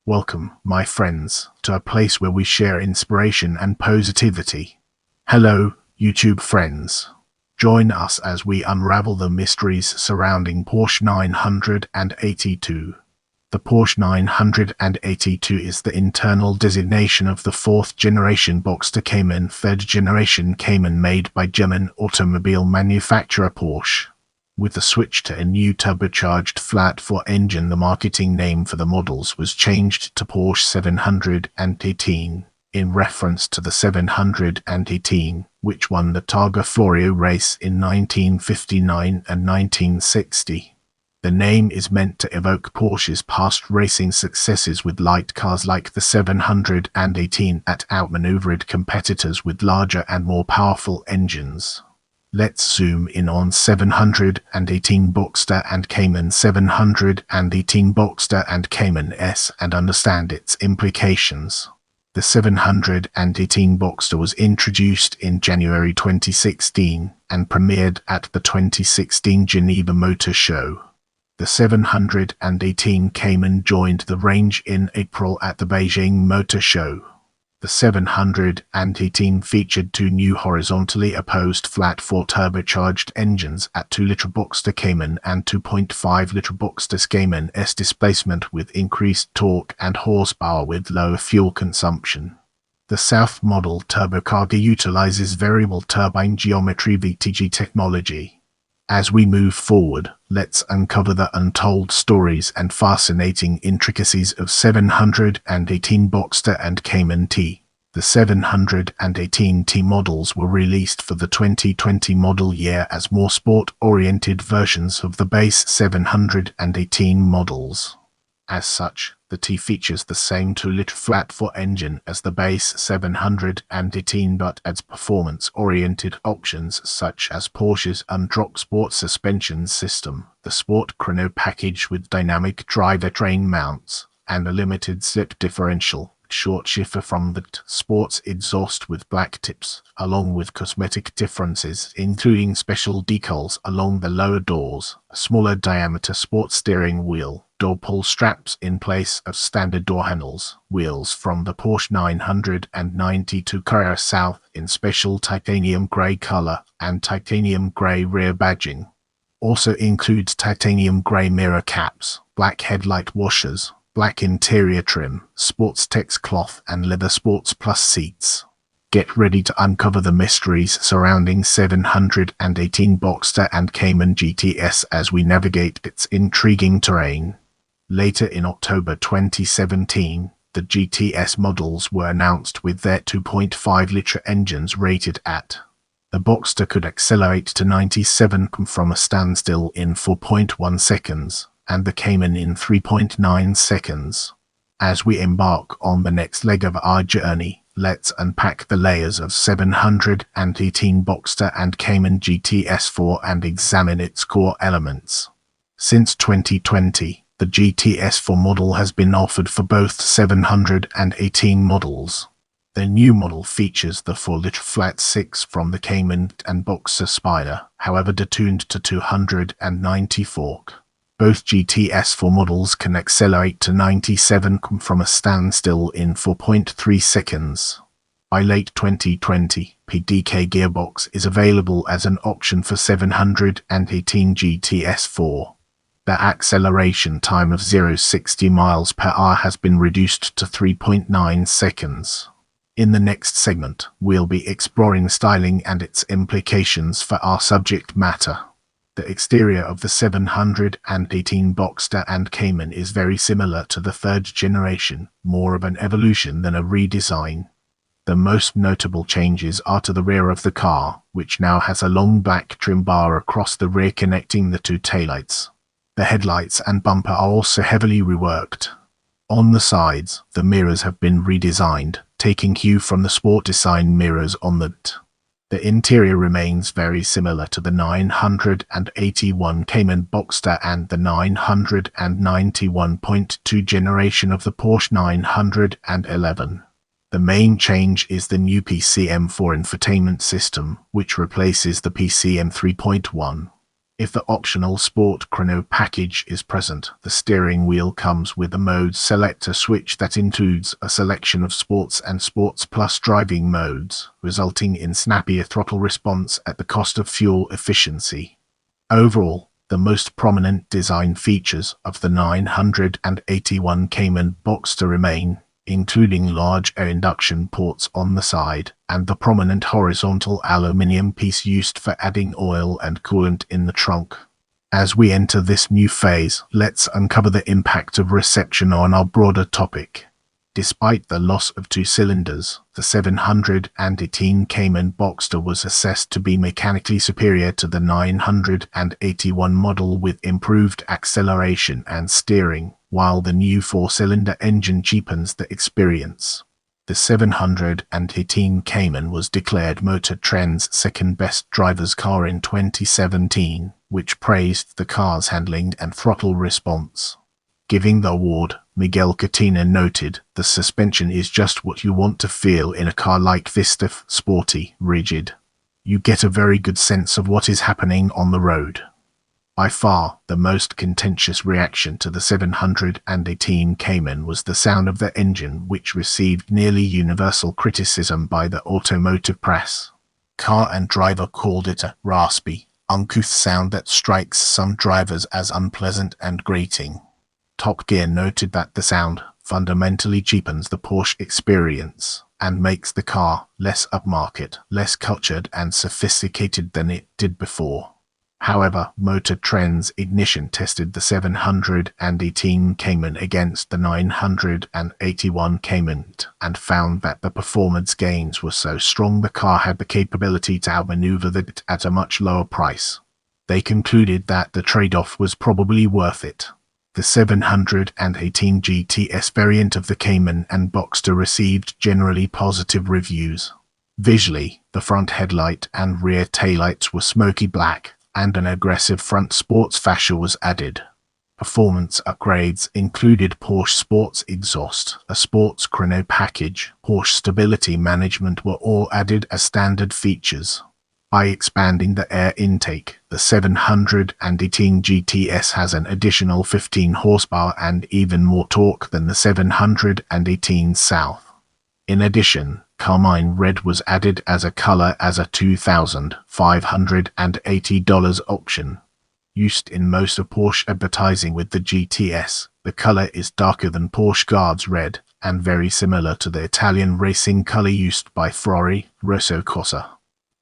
Welcome, my friends, to a place where we share inspiration and positivity. Hello, YouTube friends. Join us as we unravel the mysteries surrounding Porsche 982. The Porsche 982 is the internal designation of the fourth-generation Boxster Cayman, third-generation Cayman made by German automobile manufacturer Porsche. With the switch to a new turbocharged flat-4 engine, the marketing name for the models was changed to Porsche 718, in reference to the 718, which won the Targa Florio race in 1959 and 1960. The name is meant to evoke Porsche's past racing successes with light cars like the 718 at outmaneuvered competitors with larger and more powerful engines. Let's zoom in on 718 Boxster and Cayman, 718 Boxster and Cayman S, and understand its implications. The 718 Boxster was introduced in January 2016 and premiered at the 2016 Geneva Motor Show. The 718 Cayman joined the range in April at the Beijing Motor Show. The 718 featured two new horizontally opposed flat-4 turbocharged engines at 2-liter Boxster Cayman and 2.5-liter Boxster Cayman S, displacement with increased torque and horsepower with lower fuel consumption. The South model turbocharger utilizes variable turbine geometry (VTG) technology. As we move forward, let's uncover the untold stories and fascinating intricacies of 718 Boxster and Cayman T. The 718 T models were released for the 2020 model year as more sport-oriented versions of the base 718 models. As such, the T features the same 2-liter flat-4 engine as the base 718 but adds performance-oriented options such as Porsche's Undrock Sport suspension system, the Sport Chrono package with dynamic drivetrain mounts, and a limited slip differential, short shifter from the Sports exhaust with black tips, along with cosmetic differences including special decals along the lower doors, a smaller diameter sport steering wheel, door pull straps in place of standard door handles, wheels from the Porsche 992 Carrera South in special titanium grey color, and titanium grey rear badging. Also includes titanium grey mirror caps, black headlight washers, black interior trim, sports text cloth, and leather Sports Plus seats. Get ready to uncover the mysteries surrounding 718 Boxster and Cayman GTS as we navigate its intriguing terrain. Later in October 2017, the GTS models were announced with their 2.5-liter engines rated at. The Boxster could accelerate to 97 km from a standstill in 4.1 seconds, and the Cayman in 3.9 seconds. As we embark on the next leg of our journey, let's unpack the layers of 718 Boxster and Cayman GTS4 and examine its core elements. Since 2020, the GTS4 model has been offered for both 718 models. The new model features the 4-liter flat-6 from the Cayman and Boxster Spider, however detuned to 290 fork. Both GTS4 models can accelerate to 97 km from a standstill in 4.3 seconds. By late 2020, PDK gearbox is available as an option for 718 GTS4. The acceleration time of 0-60 miles per hour has been reduced to 3.9 seconds. In the next segment, we'll be exploring styling and its implications for our subject matter. The exterior of the 718 Boxster and Cayman is very similar to the third generation, more of an evolution than a redesign. The most notable changes are to the rear of the car, which now has a long black trim bar across the rear connecting the two taillights. The headlights and bumper are also heavily reworked. On the sides, the mirrors have been redesigned, taking cue from the sport design mirrors on the t. The interior remains very similar to the 981 Cayman Boxster and the 991.2 generation of the Porsche 911. The main change is the new PCM4 infotainment system, which replaces the PCM 3.1. If the optional Sport Chrono package is present, the steering wheel comes with a mode selector switch that includes a selection of Sports and Sports Plus driving modes, resulting in snappier throttle response at the cost of fuel efficiency. Overall, the most prominent design features of the 981 Cayman Boxster remain, including large air induction ports on the side, and the prominent horizontal aluminium piece used for adding oil and coolant in the trunk. As we enter this new phase, let's uncover the impact of reception on our broader topic. Despite the loss of 2 cylinders, the 718 Cayman Boxster was assessed to be mechanically superior to the 981 model with improved acceleration and steering, while the new 4-cylinder engine cheapens the experience. The 718 Cayman was declared Motor Trend's second-best driver's car in 2017, which praised the car's handling and throttle response. Giving the award, Miguel Catina noted, "The suspension is just what you want to feel in a car like this: stiff, sporty, rigid. You get a very good sense of what is happening on the road." By far, the most contentious reaction to the 718 Cayman was the sound of the engine, which received nearly universal criticism by the automotive press. Car and Driver called it a raspy, uncouth sound that strikes some drivers as unpleasant and grating. Top Gear noted that the sound fundamentally cheapens the Porsche experience and makes the car less upmarket, less cultured and sophisticated than it did before. However, Motor Trend's Ignition tested the 718 Cayman against the 981 Cayman and found that the performance gains were so strong the car had the capability to outmaneuver it at a much lower price. They concluded that the trade-off was probably worth it. The 718 GTS variant of the Cayman and Boxster received generally positive reviews. Visually, the front headlight and rear taillights were smoky black, and an aggressive front sports fascia was added. Performance upgrades included Porsche Sports Exhaust, a Sports Chrono package, Porsche Stability Management were all added as standard features. By expanding the air intake, the 718 GTS has an additional 15 horsepower and even more torque than the 718 South. In addition, Carmine Red was added as a color as a $2,580 option. Used in most of Porsche advertising with the GTS, the color is darker than Porsche Guards Red and very similar to the Italian racing color used by Ferrari, Rosso Corsa.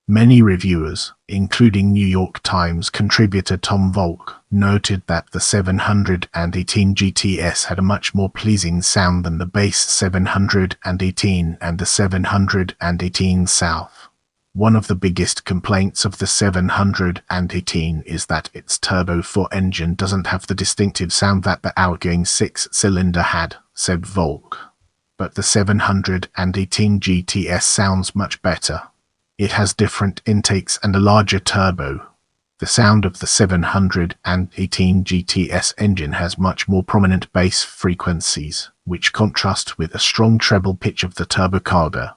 Many reviewers, including New York Times contributor Tom Volk, noted that the 718 GTS had a much more pleasing sound than the base 718 and the 718 South. One of the biggest complaints of the 718 is that its Turbo 4 engine doesn't have the distinctive sound that the outgoing 6-cylinder had, said Volk. But the 718 GTS sounds much better. It has different intakes and a larger turbo. The sound of the 718 GTS engine has much more prominent bass frequencies, which contrast with a strong treble pitch of the turbocharged.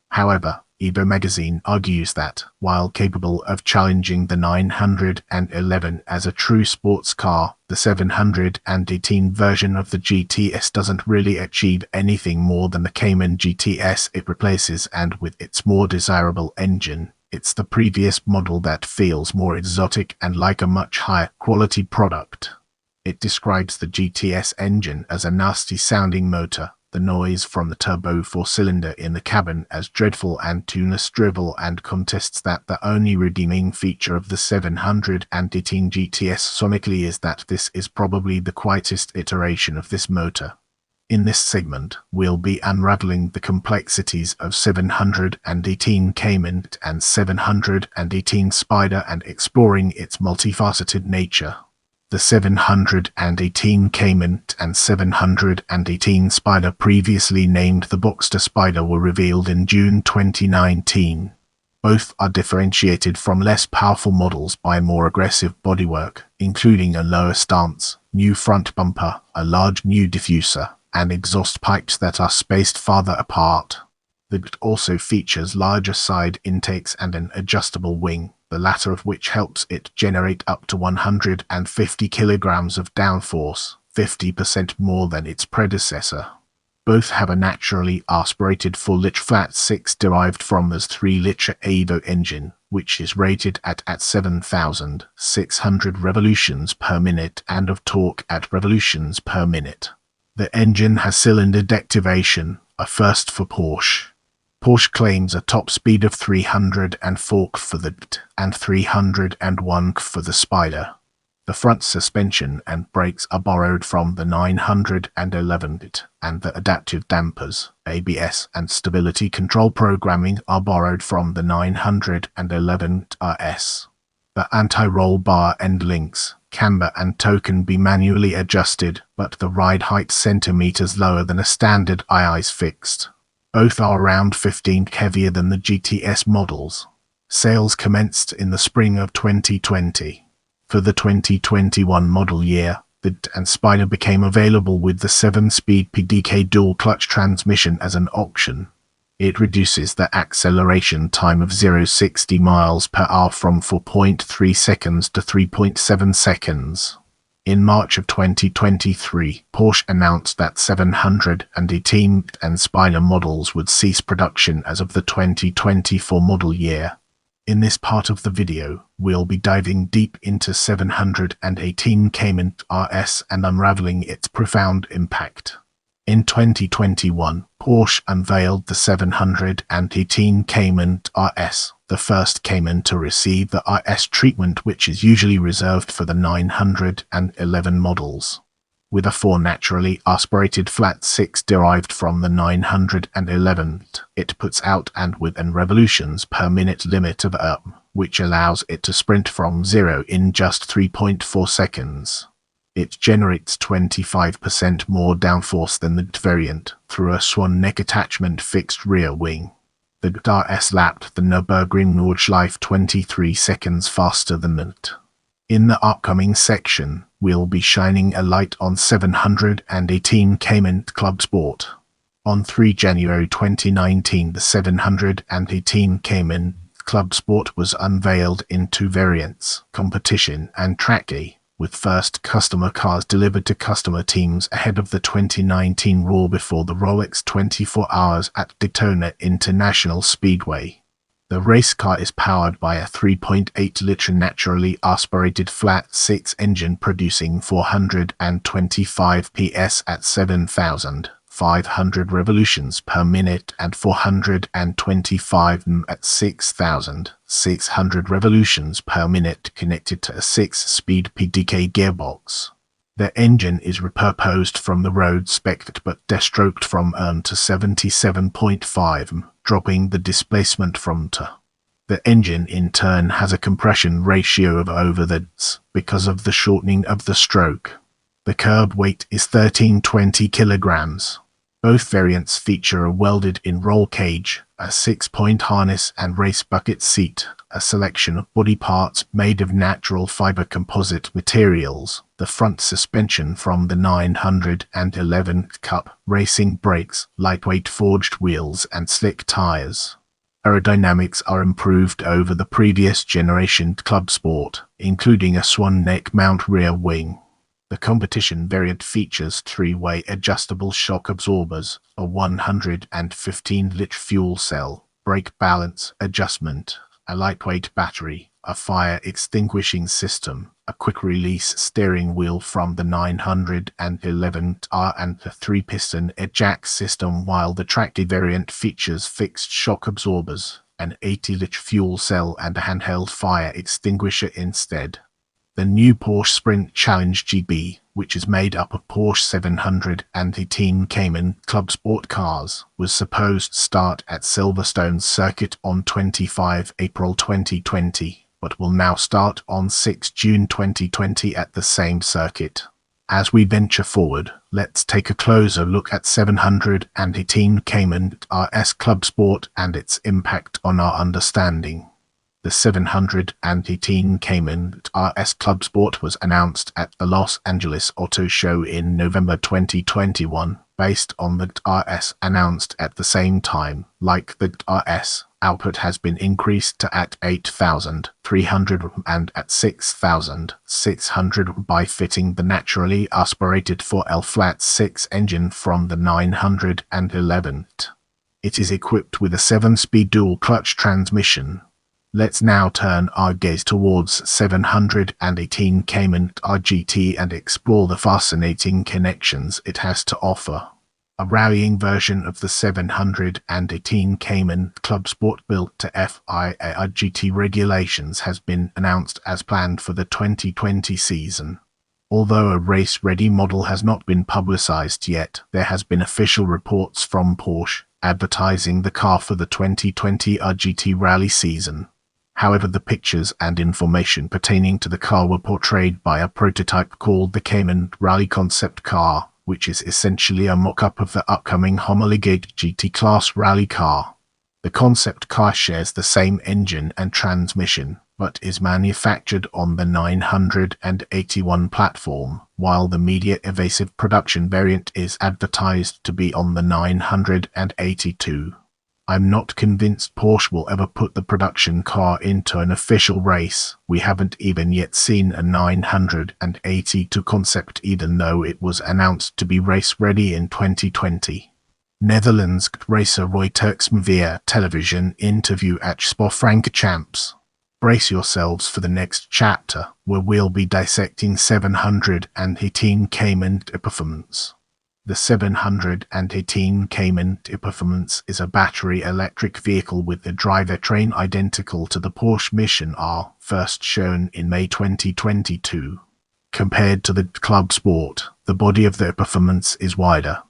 However, Evo magazine argues that, while capable of challenging the 911 as a true sports car, the 718 version of the GTS doesn't really achieve anything more than the Cayman GTS it replaces, and with its more desirable engine, it's the previous model that feels more exotic and like a much higher quality product. It describes the GTS engine as a nasty-sounding motor, the noise from the turbo 4-cylinder in the cabin as dreadful and tuneless drivel, and contests that the only redeeming feature of the 718 GTS sonically is that this is probably the quietest iteration of this motor. In this segment, we'll be unraveling the complexities of 718 Cayman and 718 Spider and exploring its multifaceted nature. The 718 Cayman and 718 Spider, previously named the Boxster Spider, were revealed in June 2019. Both are differentiated from less powerful models by more aggressive bodywork, including a lower stance, new front bumper, a large new diffuser, and exhaust pipes that are spaced farther apart. The also features larger side intakes and an adjustable wing, the latter of which helps it generate up to 150 kilograms of downforce, 50% more than its predecessor. Both have a naturally aspirated 4-liter flat 6 derived from the 3-liter evoke engine, which is rated at 7,600 revolutions per minute and of torque at revolutions per minute. The engine has cylinder deactivation, a first for Porsche. Porsche claims a top speed of 304 km for the D and 301 km for the Spider. The front suspension and brakes are borrowed from the 911 D, and the adaptive dampers, ABS, and stability control programming are borrowed from the 911 RS. The anti-roll bar end links, camber and toe can be manually adjusted, but the ride height centimeters lower than a standard II is fixed. Both are around 15 heavier than the GTS models. Sales commenced in the spring of 2020. For the 2021 model year, the D and Spider became available with the 7-speed PDK dual-clutch transmission as an option. It reduces the acceleration time of 0-60 miles per hour from 4.3 seconds to 3.7 seconds. In March of 2023, Porsche announced that 718 D and Spider models would cease production as of the 2024 model year. In this part of the video, we'll be diving deep into 718 Cayman RS and unraveling its profound impact. In 2021, Porsche unveiled the 718 Cayman RS, the first Cayman to receive the RS treatment, which is usually reserved for the 911 models. With a 4 naturally aspirated flat 6 derived from the 911, it puts out and with an revolutions per minute limit of which allows it to sprint from 0 in just 3.4 seconds. It generates 25% more downforce than the D variant through a swan neck attachment fixed rear wing. The D RS lapped the Nürburgring Nordschleife 23 seconds faster than the D. In the upcoming section, we'll be shining a light on 718 Cayman Club Sport. On 3 January 2019, the 718 Cayman Club Sport was unveiled in 2 variants, Competition and Track Day, with first customer cars delivered to customer teams ahead of the 2019 Raw before the Rolex 24 Hours at Daytona International Speedway. The race car is powered by a 3.8-liter naturally aspirated flat 6 engine producing 425 PS at 7,500 revolutions per minute and 425 Mph at 6,600 revolutions per minute, connected to a 6-speed PDK gearbox. The engine is repurposed from the road spec but destroked from to 77.5 dropping the displacement from to. The engine in turn has a compression ratio of over the Ds because of the shortening of the stroke. The curb weight is 1320 kilograms. Both variants feature a welded-in roll cage, a 6-point harness and race bucket seat, a selection of body parts made of natural fiber composite materials, the front suspension from the 911 Cup, racing brakes, lightweight forged wheels and slick tires. Aerodynamics are improved over the previous generation Club Sport, including a swan neck mount rear wing. The competition variant features 3-way adjustable shock absorbers, a 115-liter fuel cell, brake balance adjustment, a lightweight battery, a fire extinguishing system, a quick-release steering wheel from the 911 R and a 3-piston eject system, while the Track Day variant features fixed shock absorbers, an 80-liter fuel cell and a handheld fire extinguisher instead. The new Porsche Sprint Challenge GB, which is made up of Porsche 718 Cayman Club Sport cars, was supposed to start at Silverstone Circuit on 25 April 2020, but will now start on 6 June 2020 at the same circuit. As we venture forward, let's take a closer look at 718 Cayman RS Club Sport and its impact on our understanding. The 718 Cayman RS Club Sport was announced at the Los Angeles Auto Show in November 2021, based on the RS announced at the same time. Like the RS, output has been increased to at 8,300 and at 6,600 by fitting the naturally aspirated 4L-6 engine from the 911. It is equipped with a 7-speed dual-clutch transmission. Let's now turn our gaze towards 718 Cayman RGT and explore the fascinating connections it has to offer. A rallying version of the 718 Cayman Club Sport built to FIA RGT regulations has been announced as planned for the 2020 season. Although a race-ready model has not been publicized yet, there has been official reports from Porsche advertising the car for the 2020 RGT rally season. However, the pictures and information pertaining to the car were portrayed by a prototype called the Cayman Rally Concept Car, which is essentially a mock-up of the upcoming homologated GT Class rally car. The concept car shares the same engine and transmission, but is manufactured on the 981 platform, while the media-evasive production variant is advertised to be on the 982. I'm not convinced Porsche will ever put the production car into an official race. We haven't even yet seen a 982 concept, even though it was announced to be race-ready in 2020. Netherlands racer Roy Turksma via television interview at Spa-Francorchamps. Brace yourselves for the next chapter, where we'll be dissecting 718 Cayman performance. The 718 Cayman Performance is a battery electric vehicle with a drivetrain identical to the Porsche Mission R, first shown in May 2022. Compared to the Club Sport, the body of the Performance is wider.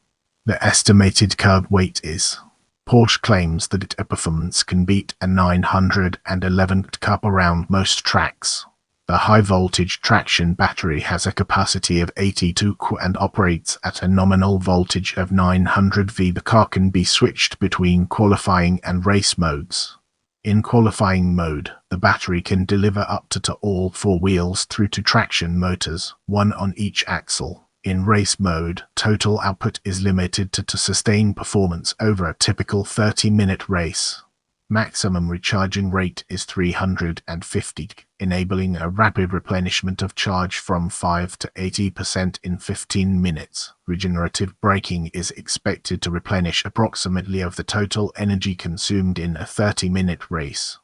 The estimated curb weight is. Porsche claims that its Performance can beat a 911 cup around most tracks. The high-voltage traction battery has a capacity of 82 and operates at a nominal voltage of 900 V. The car can be switched between qualifying and race modes. In qualifying mode, the battery can deliver up to all 4 wheels through to traction motors, one on each axle. In race mode, total output is limited to sustain performance over a typical 30-minute race. Maximum recharging rate is 350, enabling a rapid replenishment of charge from 5 to 80% in 15 minutes. Regenerative braking is expected to replenish approximately of the total energy consumed in a 30-minute race.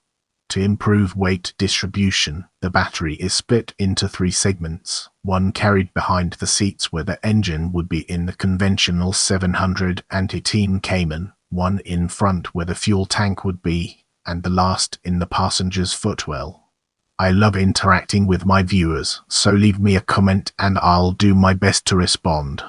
To improve weight distribution, the battery is split into 3 segments, one carried behind the seats where the engine would be in the conventional 718 Cayman, one in front where the fuel tank would be, and the last in the passenger's footwell. I love interacting with my viewers, so leave me a comment and I'll do my best to respond.